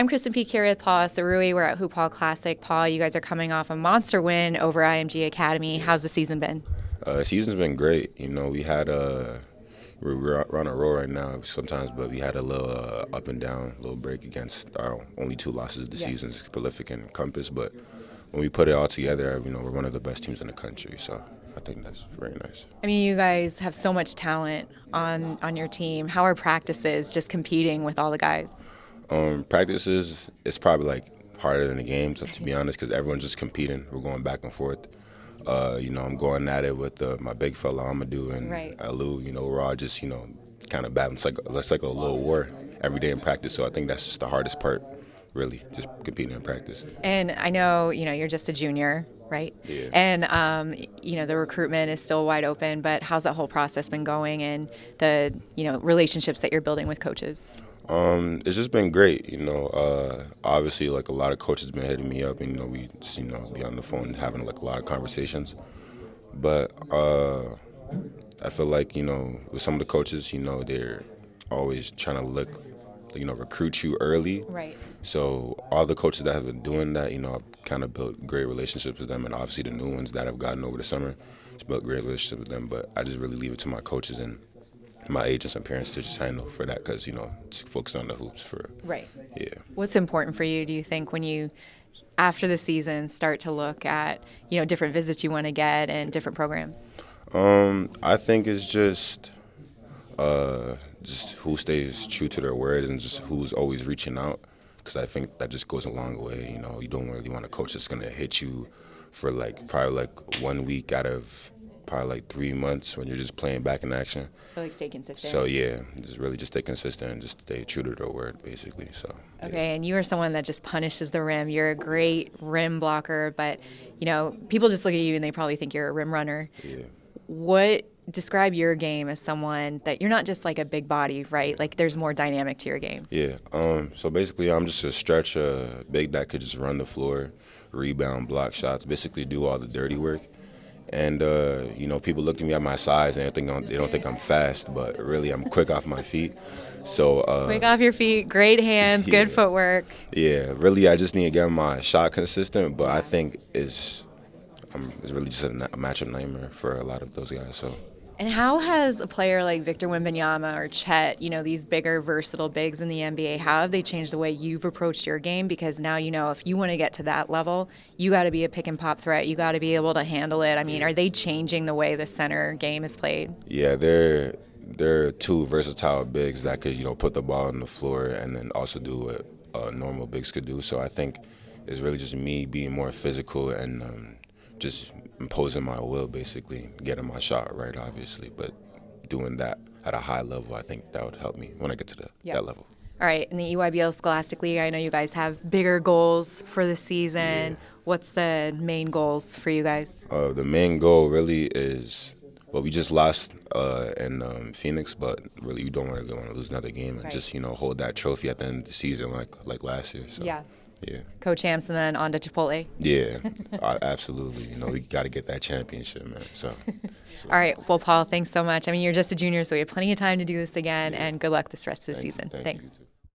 I'm Krysten Peek here with Paul Osaruyi. We're at Hoophall Classic. Paul, you guys are coming off a monster win over IMG Academy. How's the season been? Season's been great. You know, we had we're on a roll right now sometimes, but we had a little up and down, little break against our only two losses of the season, Prolific and Compass. But when we put it all together, you know, we're one of the best teams in the country. So I think that's very nice. I mean, you guys have so much talent on your team. How are practices just competing with all the guys? Practices, it's probably like harder than the games, to be honest, because everyone's just competing. We're going back and forth. You know, I'm going at it with my big fella Amadou and Alou. You know, we're all just, you know, kind of battling. It's like a little war every day in practice. So I think that's just the hardest part, really, just competing in practice. And I know, you're just a junior, right? Yeah. And, the recruitment is still wide open, but how's that whole process been going and the, relationships that you're building with coaches? It's just been great, you know. Obviously, like a lot of coaches been hitting me up, and we just, be on the phone having like a lot of conversations. But I feel like with some of the coaches, they're always trying to recruit you early. Right. So all the coaches that have been doing that, I've kind of built great relationships with them, and obviously the new ones that I've gotten over the summer, just built great relationships with them. But I just really leave it to my coaches and my agents and parents to just handle for that because, to focus on the hoops for. Right. Yeah. What's important for you, do you think, when you, after the season, start to look at, different visits you want to get and different programs? I think it's just who stays true to their word and just who's always reaching out, because I think that just goes a long way. You don't really want a coach that's going to hit you for probably 1 week out of probably 3 months when you're just playing back in action. So stay consistent. So yeah, just stay consistent and just stay true to their word, basically. So. Okay, and you are someone that just punishes the rim. You're a great rim blocker, but people just look at you and they probably think you're a rim runner. Yeah. Describe your game as someone that you're not just like a big body, right? Like there's more dynamic to your game. Yeah. So basically, I'm just a stretch big that could just run the floor, rebound, block shots, basically do all the dirty work. And people look at me at my size and they don't think I'm fast, but really I'm quick off my feet. So quick off your feet, great hands, yeah. Good footwork. Yeah, really I just need to get my shot consistent, but I think it's really just a matchup nightmare for a lot of those guys. So. And how has a player like Victor Wembanyama or Chet, these bigger, versatile bigs in the NBA, how have they changed the way you've approached your game? Because now if you want to get to that level, you got to be a pick and pop threat. You got to be able to handle it. I mean, are they changing the way the center game is played? Yeah, they're two versatile bigs that could put the ball on the floor and then also do what normal bigs could do. So I think it's really just me being more physical and just imposing my will, basically, getting my shot right, obviously, but doing that at a high level, I think that would help me when I get to that level. All right, in the EYBL Scholastic League, I know you guys have bigger goals for the season. Yeah. What's the main goals for you guys? The main goal really is, we just lost in Phoenix, but really you don't really want to lose another game and just, hold that trophy at the end of the season like last year. So. Yeah. Yeah. Co-champs and then on to Chipotle. Yeah, absolutely. We got to get that championship, man. So. All right. Well, Paul, thanks so much. I mean, you're just a junior, so we have plenty of time to do this again, and good luck this rest of the season. Thanks. Thanks.